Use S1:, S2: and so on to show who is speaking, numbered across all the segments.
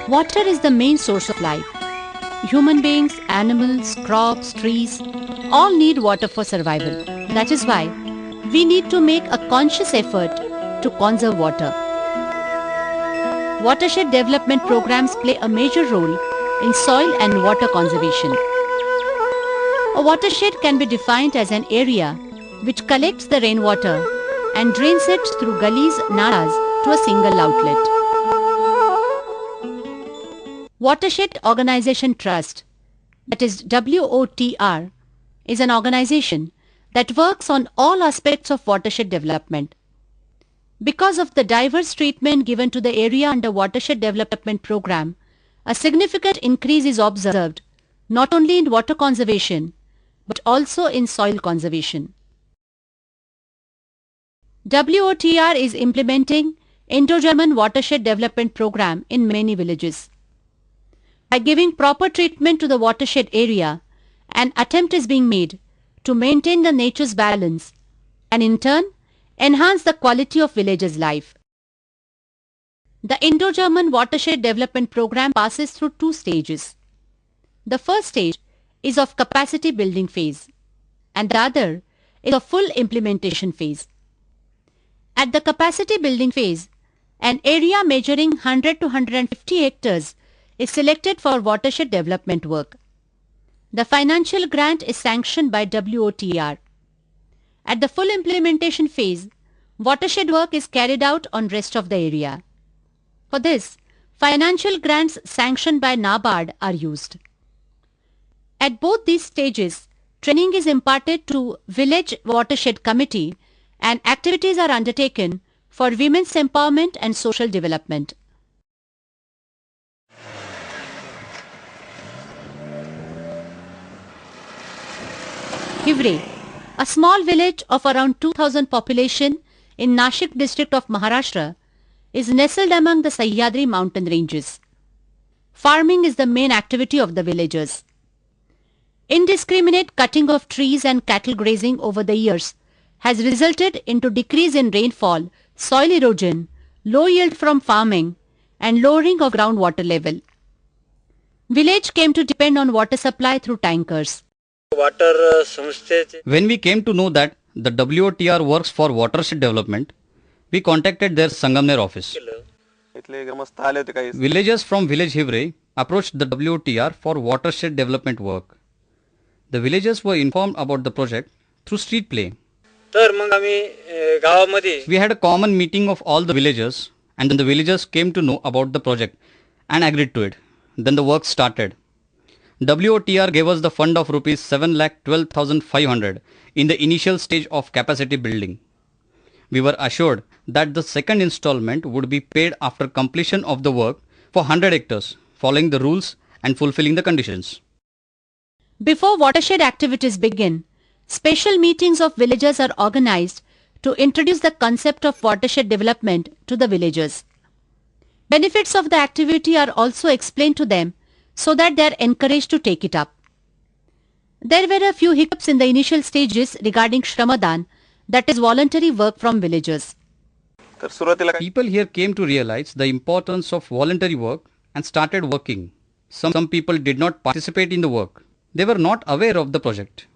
S1: Water is the main source of life. Human beings, animals, crops, trees all need water for survival. That is why we need to make a conscious effort to conserve water. Watershed development programs play a major role in soil and water conservation. A watershed can be defined as an area which collects the rainwater and drains it through gullies, nalas to a single outlet. Watershed Organization Trust, that is WOTR, is an organization that works on all aspects of watershed development. Because of the diverse treatment given to the area under Watershed Development Program, a significant increase is observed not only in water conservation but also in soil conservation. WOTR is implementing Indo-German Watershed Development Program in many villages. By giving proper treatment to the watershed area, an attempt is being made to maintain the nature's balance and in turn enhance the quality of villagers' life. The Indo-German Watershed Development Program passes through two stages. The first stage is of capacity building phase and the other is of full implementation phase. At the capacity building phase, an area measuring 100 to 150 hectares is selected for watershed development work. The financial grant is sanctioned by WOTR. At the full implementation phase, watershed work is carried out on rest of the area. For this, financial grants sanctioned by NABARD are used. At both these stages, training is imparted to village watershed committee and activities are undertaken for women's empowerment and social development. Hivre, a small village of around 2000 population in Nashik district of Maharashtra, is nestled among the Sahyadri mountain ranges. Farming is the main activity of the villagers. Indiscriminate cutting of trees and cattle grazing over the years has resulted into decrease in rainfall, soil erosion, low yield from farming and lowering of groundwater level. Village came to depend on water supply through tankers.
S2: When we came to know that the WOTR works for watershed development, we contacted their Sangamner office. Villagers from village Hivre approached the WOTR for watershed development work. The villagers were informed about the project through street play. We had a common meeting of all the villagers and then the villagers came to know about the project and agreed to it. Then the work started. WOTR gave us the fund of rupees 7,12,500 in the initial stage of capacity building. We were assured that the second installment would be paid after completion of the work for 100 hectares, following the rules and fulfilling the conditions.
S1: Before watershed activities begin, special meetings of villagers are organized to introduce the concept of watershed development to the villagers. Benefits of the activity are also explained to them so that they are encouraged to take it up. There were a few hiccups in the initial stages regarding Shramadan, that is voluntary work from villagers.
S2: People here came to realize the importance of voluntary work and started working. Some people did not participate in the work. They were not aware of the project.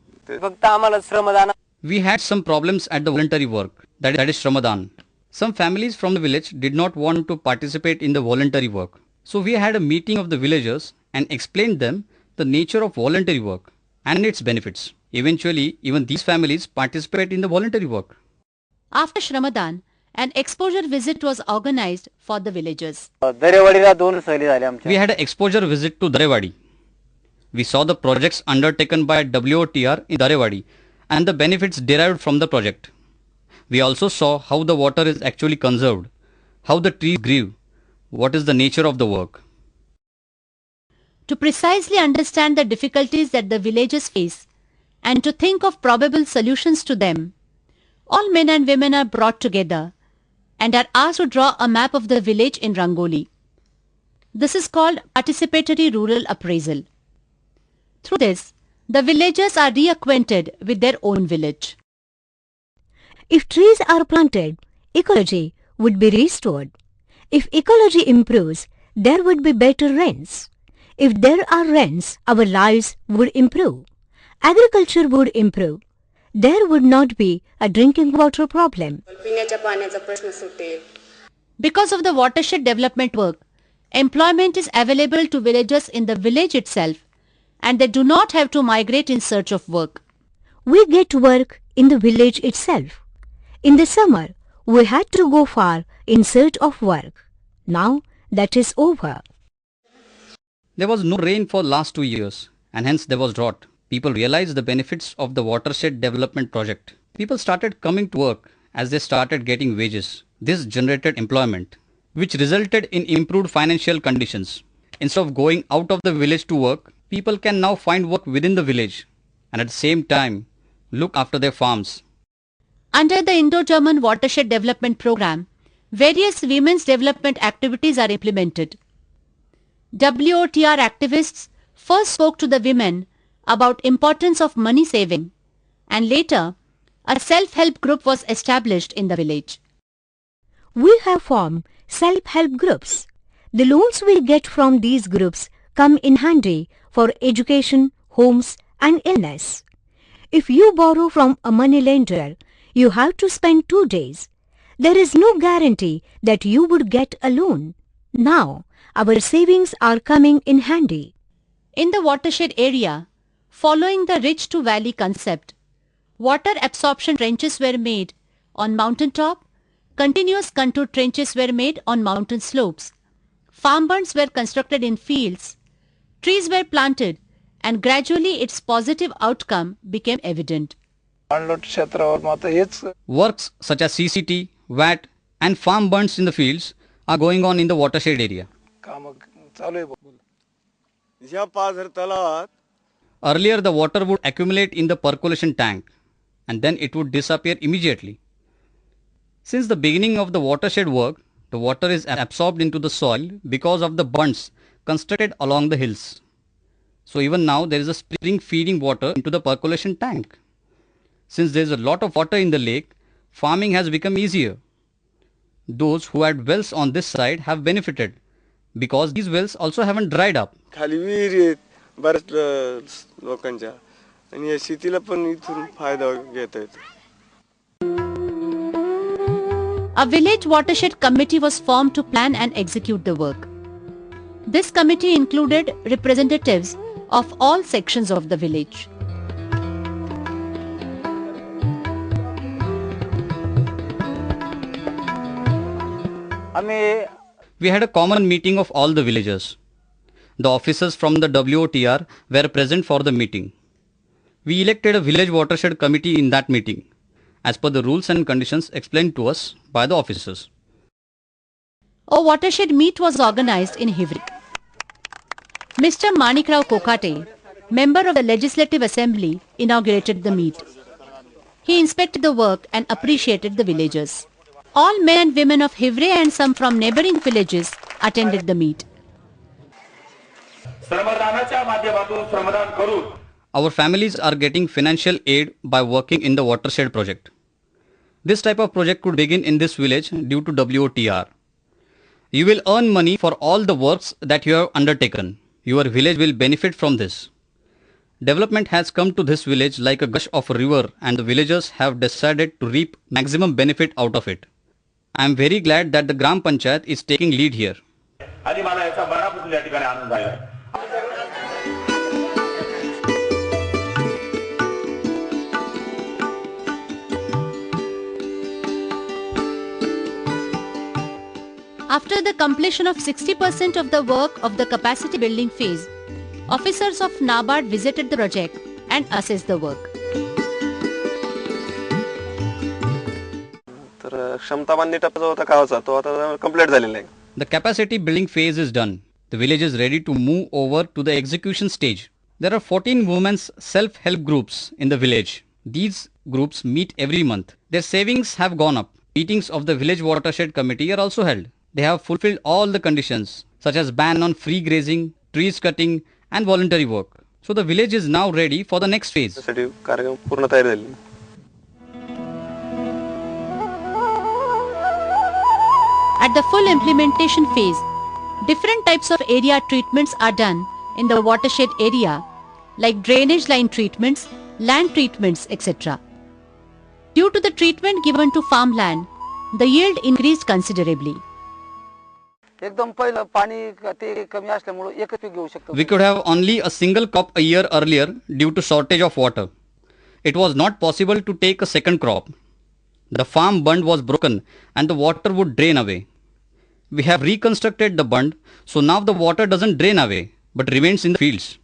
S2: We had some problems at the voluntary work, that is Shramadan. Some families from the village did not want to participate in the voluntary work. So we had a meeting of the villagers and explained them the nature of voluntary work and its benefits. Eventually, even these families participate in the voluntary work.
S1: After Shramadan, an exposure visit was organized for the villagers.
S2: We had an exposure visit to Darewadi. We saw the projects undertaken by WOTR in Darewadi and the benefits derived from the project. We also saw how the water is actually conserved, how the trees grew, what is the nature of the work.
S1: To precisely understand the difficulties that the villagers face and to think of probable solutions to them, all men and women are brought together and are asked to draw a map of the village in Rangoli. This is called participatory rural appraisal. Through this, the villagers are reacquainted with their own village.
S3: If trees are planted, ecology would be restored. If ecology improves, there would be better rains. If there are rains, our lives would improve. Agriculture would improve. There would not be a drinking water problem.
S4: पिण्याच्या पाण्याचा प्रश्न सुटेल.
S1: Because of the watershed development work, employment is available to villagers in the village itself, and they do not have to migrate in search of work.
S3: We get work in the village itself. In the summer, we had to go far in search of work. Now that is over.
S2: There was no rain for last 2 years and hence there was drought. People realized the benefits of the watershed development project. People started coming to work as they started getting wages. This generated employment, which resulted in improved financial conditions. Instead of going out of the village to work, people can now find work within the village and at the same time look after their farms.
S1: Under the Indo-German Watershed Development Program, various women's development activities are implemented. WOTR activists first spoke to the women about importance of money saving, and later a self-help group was established in the village.
S3: We have formed self-help groups. The loans we get from these groups come in handy for education, homes and illness. If you borrow from a money lender, you have to spend 2 days. There is no guarantee that you would get a loan. Now, our savings are coming in handy.
S1: In the watershed area, following the ridge to valley concept, water absorption trenches were made on mountaintop, continuous contour trenches were made on mountain slopes, farm bunds were constructed in fields, trees were planted, and gradually its positive outcome became evident.
S2: Works such as CCT, VAT and farm bunds in the fields are going on in the watershed area. Earlier the water would accumulate in the percolation tank and then it would disappear immediately. Since the beginning of the watershed work, the water is absorbed into the soil because of the bunds constructed along the hills. So even now there is a spring feeding water into the percolation tank. Since there is a lot of water in the lake, farming has become easier. Those who had wells on this side have benefited because these wells also haven't dried up.
S5: खाली विहीर आहेत बऱ्याच लोकांच्या आणि या शेतीला पण इथून फायदा घेता येतो.
S1: A village watershed committee was formed to plan and execute the work. This committee included representatives of all sections of the village.
S2: We had a common meeting of all the villagers. The officers from the WOTR were present for the meeting. We elected a village watershed committee in that meeting, as per the rules and conditions explained to us by the officers.
S1: A watershed meet was organized in Hivrik. Mr. Manikrao Kokate, member of the Legislative Assembly, inaugurated the meet. He inspected the work and appreciated the villagers. All men and women of Hivre and some from neighboring villages attended the meet.
S2: Our families are getting financial aid by working in the watershed project. This type of project could begin in this village due to WOTR. You will earn money for all the works that you have undertaken. Your village will benefit from this. Development has come to this village like a gush of a river and the villagers have decided to reap maximum benefit out of it. I am very glad that the Gram Panchayat is taking lead here.
S1: After the completion of 60% of the work of the capacity building phase, officers of NABARD visited the project and assessed the work.
S2: The capacity building phase is done. The village is ready to move over to the execution stage. There are 14 women's self-help groups in the village. These groups meet every month. Their savings have gone up. Meetings of the village watershed committee are also held. They have fulfilled all the conditions such as ban on free grazing, trees cutting and voluntary work. So the village is now ready for the next phase.
S1: At the full implementation phase, different types of area treatments are done in the watershed area, like drainage line treatments, land treatments, etc. Due to the treatment given to farmland, the yield increased considerably.
S2: We could have only a single crop a year earlier due to shortage of water. It was not possible to take a second crop. The farm bund was broken and the water would drain away. We have reconstructed the bund, so now the water doesn't drain away but remains in the fields.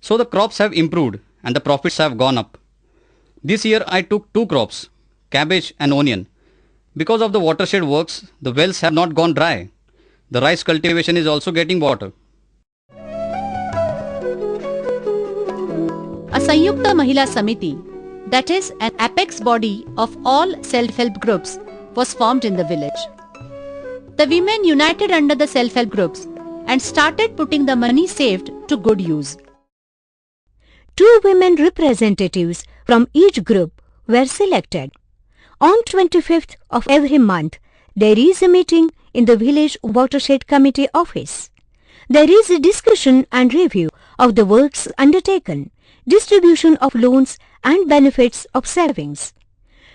S2: So the crops have improved and the profits have gone up. This year I took 2 crops, cabbage and onion. Because of the watershed works, the wells have not gone dry. The rice cultivation is also getting water.
S1: A Sanyukta Mahila Samiti, that is an apex body of all self-help groups, was formed in the village. The women united under the self-help groups and started putting the money saved to good use.
S3: 2 women representatives from each group were selected. On 25th of every month, there is a meeting in the village watershed committee office. There is a discussion and review of the works undertaken, distribution of loans and benefits of savings.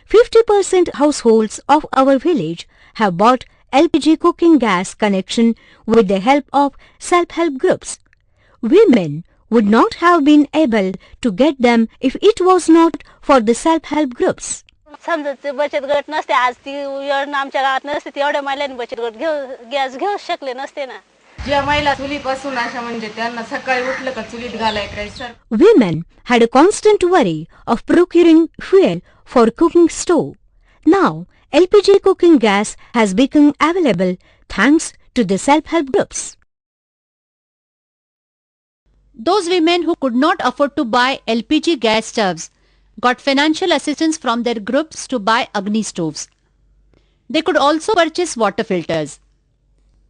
S3: 50% households of our village have bought LPG cooking gas connection with the help of self-help groups. Women would not have been able to get them if it was not for the self-help groups.
S6: समजा बचत गट नसते आज ती योजना आमच्या गावात नसते तेवढ्या महिलांनी बचत गट गॅस घेऊ शकले नसते ना.
S4: ज्या महिला चुलीपासून अशा म्हणजे त्यांना सकाळी उठलं का चुलीत घालायचं.
S3: Women had a constant worry of procuring fuel for cooking stove. Now, LPG cooking gas has become available thanks to the self-help groups.
S1: Those women who could not afford to buy LPG gas stoves got financial assistance from their groups to buy Agni stoves. They could also purchase water filters.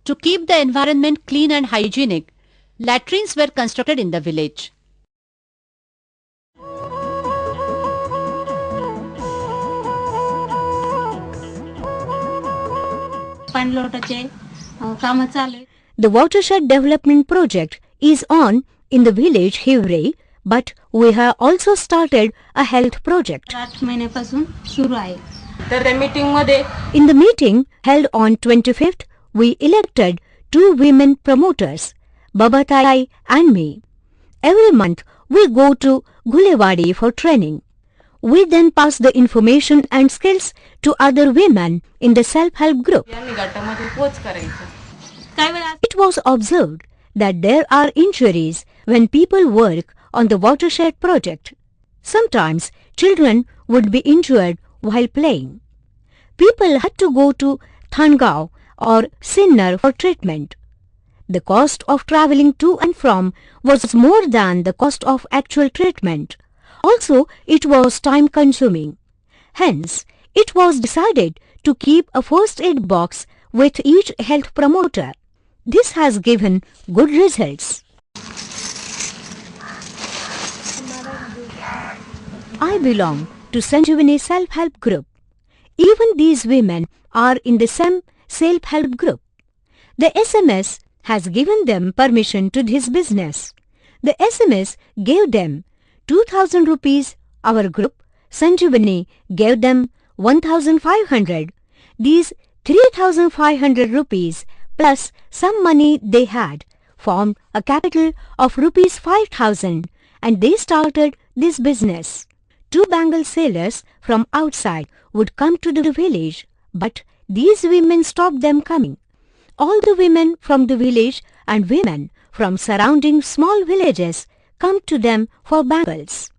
S1: To keep the environment clean and hygienic, latrines were constructed in the village.
S3: The watershed development project is on in the village Hivre, but we have also started a health project. In the meeting held on 25th, we elected 2 women promoters, Babatai and me. Every month we go to Gulewadi for training. We then pass the information and skills to other women in the self-help group. It was observed that there are injuries when people work on the watershed project. Sometimes children would be injured while playing. People had to go to Thangao or Sinnar for treatment. The cost of travelling to and from was more than the cost of actual treatment. Also, it was time-consuming. Hence, it was decided to keep a first aid box with each health promoter. This has given good results. I belong to Sanjeevani Self-Help Group. Even these women are in the same self-help group. The SMS has given them permission to this business. The SMS gave them 2,000 rupees. Our group, Sanjeevani, gave them 1,500. These 3,500 rupees plus some money they had formed a capital of rupees 5,000 and they started this business. 2 bangle sellers from outside would come to the village, but these women stopped them coming. All the women from the village and women from surrounding small villages come to them for bangles.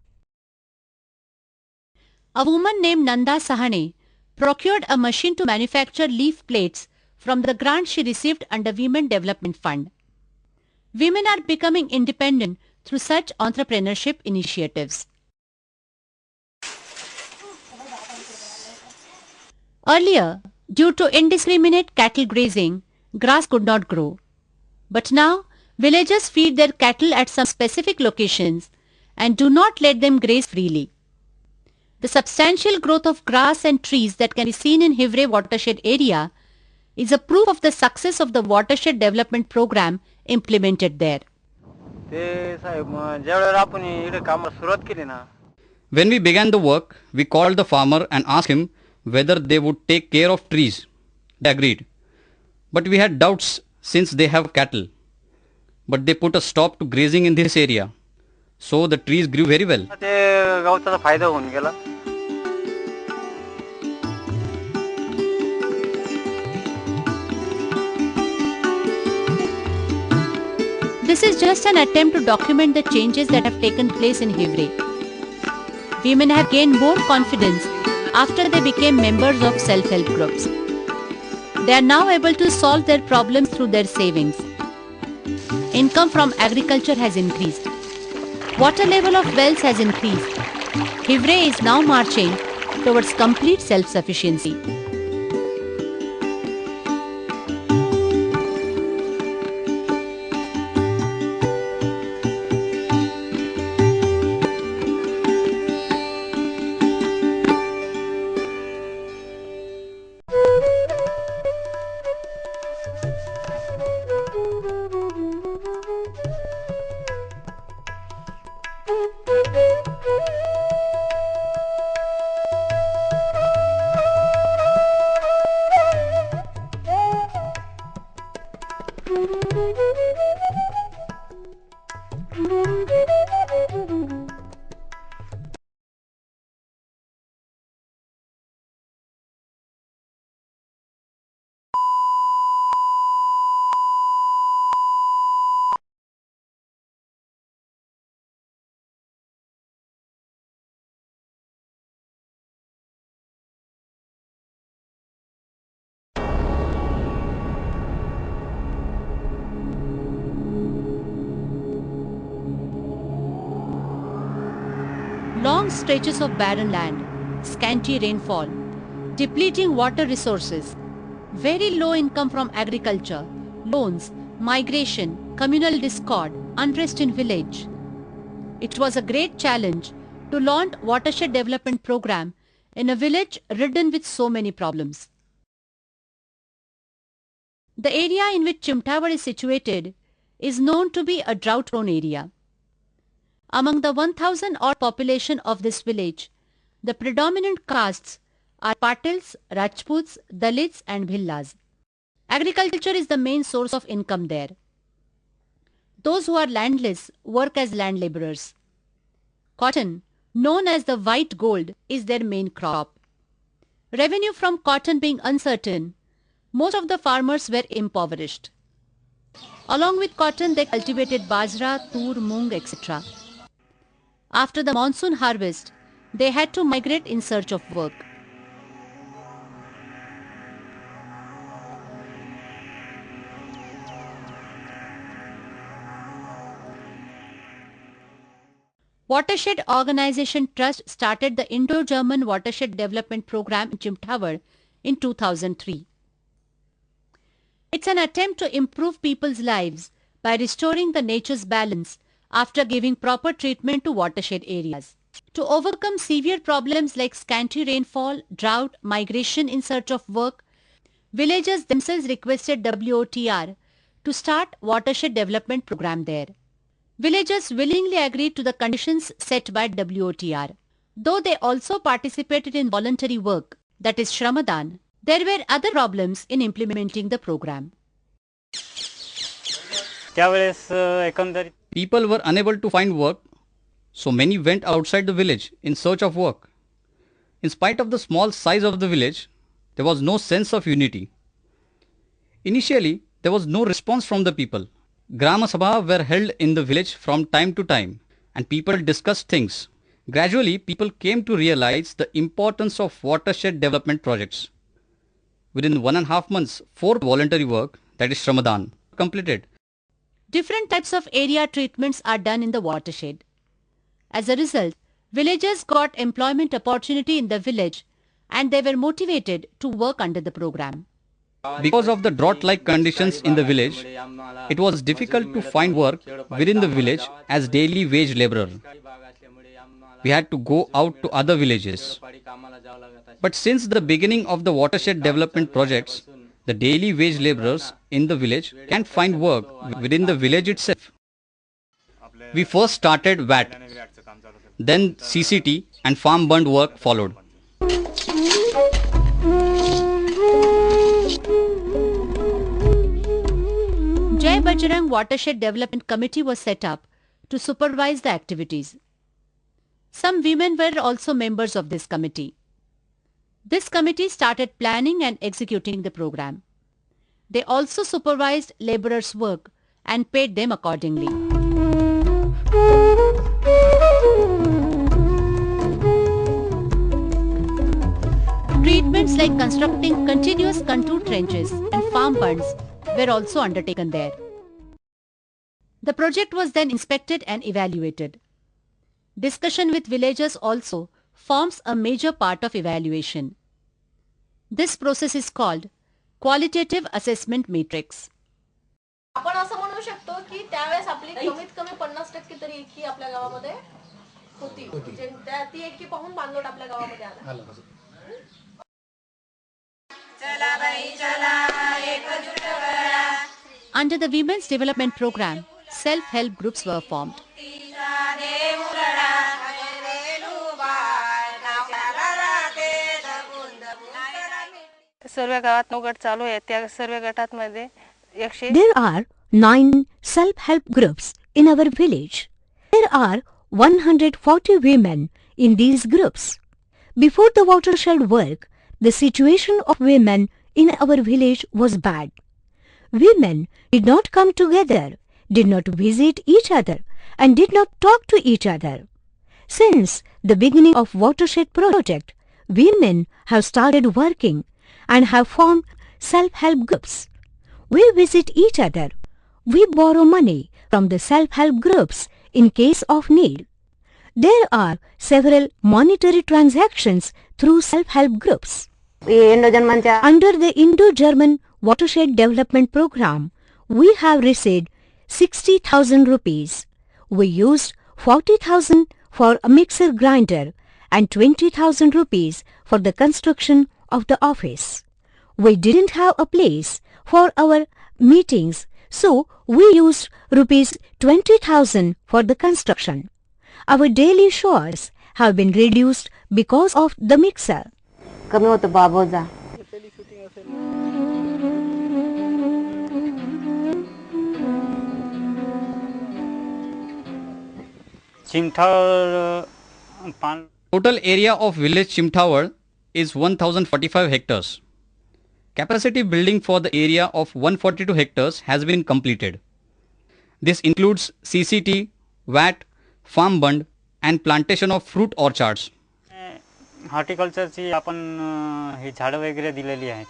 S1: A woman named Nanda Sahane procured a machine to manufacture leaf plates from the grant she received under Women Development Fund. Women are becoming independent through such entrepreneurship initiatives. Earlier, due to indiscriminate cattle grazing, grass could not grow. But now, villagers feed their cattle at some specific locations and do not let them graze freely. The substantial growth of grass and trees that can be seen in Hivre watershed area is a proof of the success of the watershed development program implemented there.
S7: ते साहेब ज्यावेळेला आपण इकडे कामाला सुरुवात केली ना
S2: When we began the work, we called the farmer and asked him whether they would take care of trees. They agreed. But we had doubts since they have cattle. But they put a stop to grazing in this area. So the trees grew very well.
S7: ते गवताचा फायदा होऊन गेला.
S1: This is just an attempt to document the changes that have taken place in Hivre. Women have gained more confidence after they became members of self-help groups. They are now able to solve their problems through their savings. Income from agriculture has increased. Water level of wells has increased. Hivre is now marching towards complete self-sufficiency. Long stretches of barren land, scanty rainfall, depleting water resources, very low income from agriculture, loans, migration, communal discord, unrest in village. It was a great challenge to launch watershed development program in a village ridden with so many problems. The area in which Chimtawad is situated is known to be a drought-prone area. Among the 1,000 odd population of this village, the predominant castes are Patils, Rajputs, Dalits and Bhillas. Agriculture is the main source of income there. Those who are landless work as land laborers. Cotton, known as the white gold, is their main crop. Revenue from cotton being uncertain, most of the farmers were impoverished. Along with cotton, they cultivated bajra, tur, mung, etc. After the monsoon harvest, they had to migrate in search of work. Watershed Organization Trust started the Indo-German Watershed Development Program in Chimtawad in 2003. It's an attempt to improve people's lives by restoring the nature's balance after giving proper treatment to watershed areas. To overcome severe problems like scanty rainfall, drought, migration in search of work, villagers themselves requested WOTR to start watershed development program there. Villagers willingly agreed to the conditions set by WOTR. Though they also participated in voluntary work, that is Shramadan, there were other problems in implementing the program.
S7: त्यावेळेस एकंदरीत
S2: People were unable to find work, so many went outside the village in search of work. In spite of the small size of the village, there was no sense of unity. Initially, there was no response from the people. Grama Sabha were held in the village from time to time and people discussed things. Gradually, people came to realize the importance of watershed development projects. Within 1.5 months, 4 voluntary work, that is Shramadan, completed.
S1: Different types of area treatments are done in the watershed. As a result, villagers got employment opportunity in the village and they were motivated to work under the program.
S2: Because of the drought-like conditions in the village, it was difficult to find work within the village as daily wage laborer. We had to go out to other villages. But since the beginning of the watershed development projects, the daily wage laborers in the village can find work within the village itself. We first started VAT, then CCT and farm bund work followed.
S1: Jai Bajrang Watershed Development Committee was set up to supervise the activities. Some women were also members of this committee. This committee started planning and executing the program. They also supervised laborers' work and paid them accordingly. Treatments like constructing continuous contour trenches and farm bunds were also undertaken there. The project was then inspected and evaluated. Discussion with villagers also forms a major part of evaluation. This process is called Qualitative Assessment Matrix.
S8: आपण असं म्हणू शकतो की त्यावेळेस आपली कमीत कमी 50% तरी एकी आपल्या गावामध्ये होती म्हणजे ती एकी पाहून बांधलोट आपल्या गावामध्ये आला.
S1: Under the Women's Development Program, self-help groups were formed.
S6: सर्व गावात 9 गट चालू आहेत. त्या सर्व गटांमध्ये 100
S3: There are 9 self-help groups in our village. There are 140 women in these groups. Before the watershed work, the situation of women in our village was bad. Women did not come together, did not visit each other, and did not talk to each other. Since the beginning of watershed project, women have started working and have formed self-help groups. We visit each other. We borrow money from the self-help groups in case of need. There are several monetary transactions through self-help groups. Under the Indo-German Watershed Development Program, we have received 60,000 rupees. We used 40,000 for a mixer grinder and 20,000 rupees for the construction of the office. We didn't have a place for our meetings, so we used rupees 20,000 for the construction. Our daily chores have been reduced because of the mixer.
S4: कमी होतं बाबोजा.
S7: चिमठावर
S2: Total area of village Chimthawar is 1045 hectares. Capacity building for the area of 142 hectares has been completed. This includes CCT, VAT, farm bund and plantation of fruit orchards.
S7: हॉर्टिकल्चरची आपण हे झाडं वगैरे दिलेली आहेत.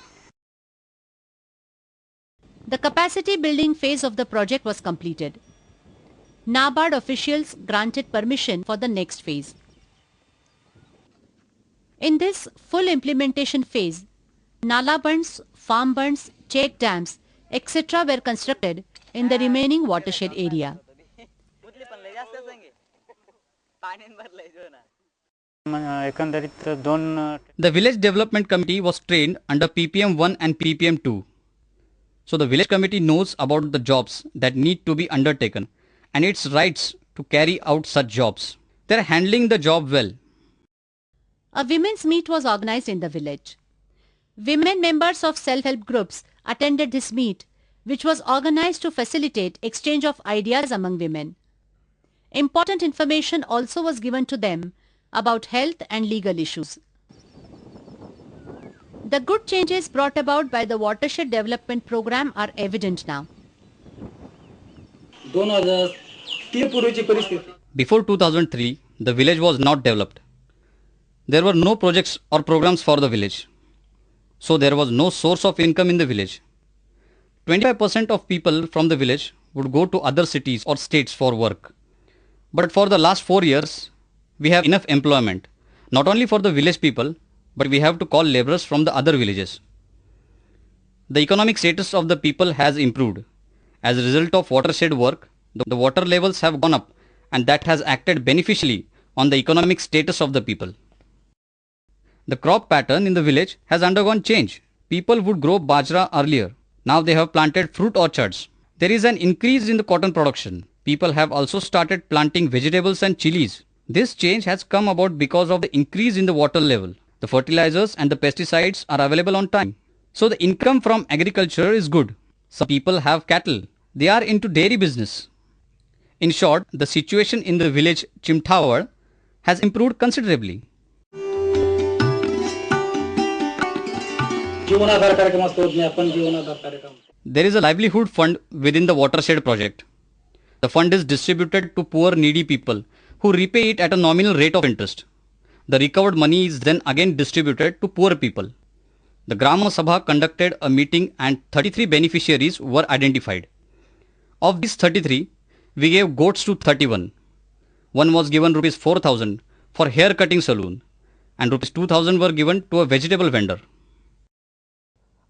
S1: The capacity building phase of the project was completed. NABARD officials granted permission for the next phase. In this full implementation phase, Nala bunds, farm bunds, check dams, etc. were constructed in the remaining watershed area.
S7: एकंदरीत 2
S2: The village development committee was trained under PPM 1 and PPM 2. So the village committee knows about the jobs that need to be undertaken and its rights to carry out such jobs. They are handling the job well.
S1: A women's meet was organized in the village. Women members of self-help groups attended this meet, which was organized to facilitate exchange of ideas among women. Important information also was given to them about health and legal issues. The good changes brought about by the Watershed Development Program are evident now.
S2: Before 2003, the village was not developed. There were no projects or programs for the village. So there was no source of income in the village. 25% of people from the village would go to other cities or states for work. But for the last 4 years, we have enough employment, not only for the village people, but we have to call laborers from the other villages. The economic status of the people has improved. As a result of watershed work, the water levels have gone up and that has acted beneficially on the economic status of the people. The crop pattern in the village has undergone change. people would grow bajra earlier. Now they have planted fruit orchards. There is an increase in the cotton production. People have also started planting vegetables and chilies. This change has come about because of the increase in the water level. The fertilizers and the pesticides are available on time. So the income from agriculture is good. Some people have cattle. They are into dairy business. In short, the situation in the village Chimthawar has improved considerably. There is a livelihood fund within the watershed project. The fund is distributed to poor needy people who repay it at a nominal rate of interest. The recovered money is then again distributed to poor people. The Grama Sabha conducted a meeting and 33 beneficiaries were identified. Of these 33, we gave goats to 31. One was given rupees 4,000 for hair cutting saloon and rupees 2,000 were given to a vegetable vendor.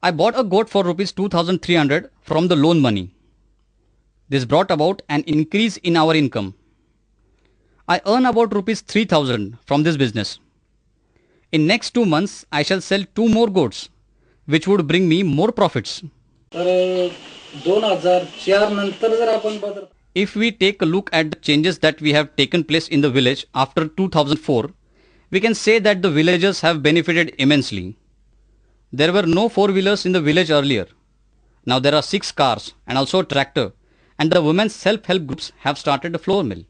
S2: I bought a goat for rupees 2,300 from the loan money. This brought about an increase in our income. I earn about rupees 3,000 from this business. In next 2 months, I shall sell 2 more goats, which would bring me more profits. If we take a look at the changes that we have taken place in the village after 2004, we can say that the villagers have benefited immensely. There were no 4-wheelers in the village earlier. Now there are 6 cars and also a tractor, and the women's self-help groups have started a flour mill.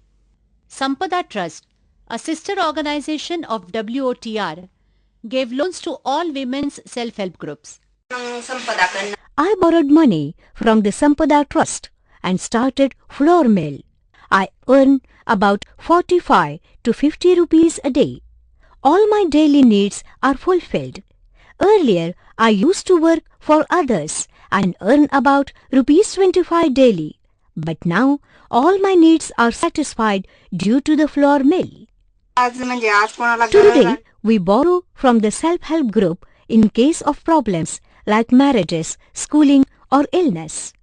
S1: Sampada Trust, a sister organization of WOTR, gave loans to all women's self-help groups.
S3: I borrowed money from the Sampada Trust and started flour mill. I earn about 45 to 50 rupees a day. All my daily needs are fulfilled. Earlier, I used to work for others and earn about rupees 25 daily. But now, all my needs are satisfied due to the flour mill. Today, we borrow from the self-help group in case of problems like marriages, schooling or illness.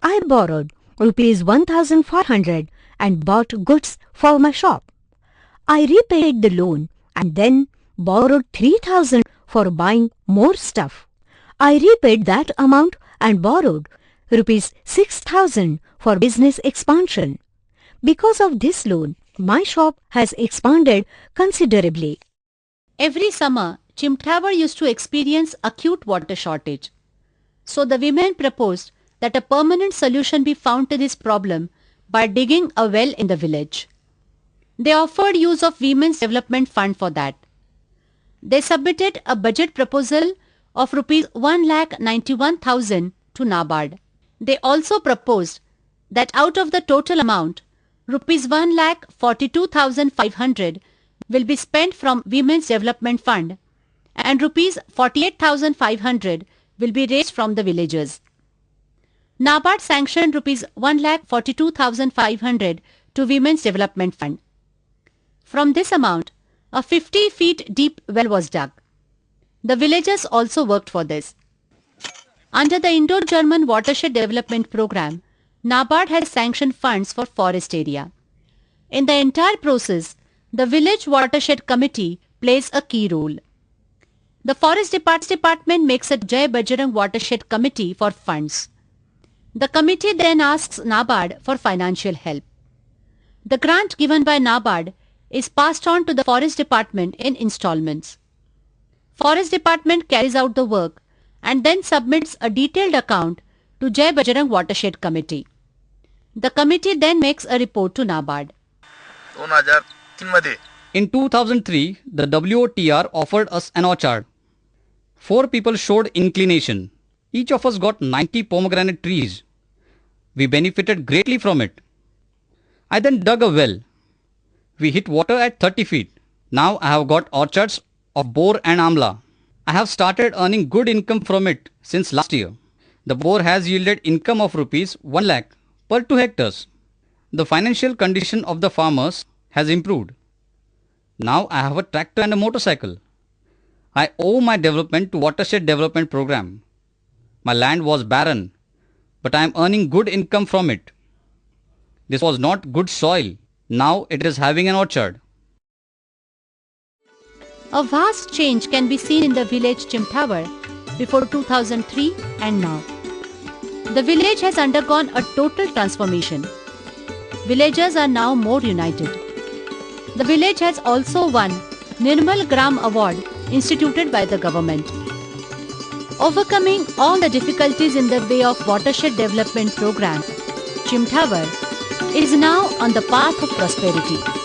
S3: I borrowed rupees 1,500 and bought goods for my shop. I repaid the loan and then borrowed 3,000 for buying more stuff. I repaid that amount and borrowed rupees 6,000 for business expansion. Because of this loan, my shop has expanded considerably.
S1: Every summer, Chimthawar used to experience acute water shortage. So the women proposed that a permanent solution be found to this problem by digging a well in the village. They offered use of Women's Development Fund for that. They submitted a budget proposal of rupees 1,91,000 to NABARD. They also proposed that out of the total amount, rupees 1,42,500 will be spent from Women's Development Fund and rupees 48,500 will be raised from the villagers. NABARD sanctioned rupees 1,42,500 to Women's Development Fund. From this amount, a 50 feet deep well was dug. The villagers also worked for this. Under the Indo-German Watershed Development Program, NABARD has sanctioned funds for forest area. In the entire process, the Village Watershed Committee plays a key role. The Forest Department makes a Jai Bajrang Watershed Committee for funds. The committee then asks NABARD for financial help. The grant given by NABARD is passed on to the Forest Department in installments. Forest Department carries out the work and then submits a detailed account to Jai Bajrang Watershed Committee. The committee then makes a report to NABARD.
S2: In 2003, the WOTR offered us an orchard. 4 people showed inclination. Each of us got 90 pomegranate trees. We benefited greatly from it. I then dug a well. We hit water at 30 feet. Now I have got orchards of boar and amla. I have started earning good income from it since last year. The boar has yielded income of rupees 1 lakh per 2 hectares. The financial condition of the farmers has improved. Now I have a tractor and a motorcycle. I owe my development to Watershed Development Program. My land was barren, but I am earning good income from it. This was not good soil. Now it is having an orchard.
S1: A vast change can be seen in the village Chimthawar before 2003 and now. The village has undergone a total transformation. Villagers are now more united. The village has also won Nirmal Gram Award instituted by the government. Overcoming all the difficulties in the way of watershed development program, Chimthawar is now on the path of prosperity.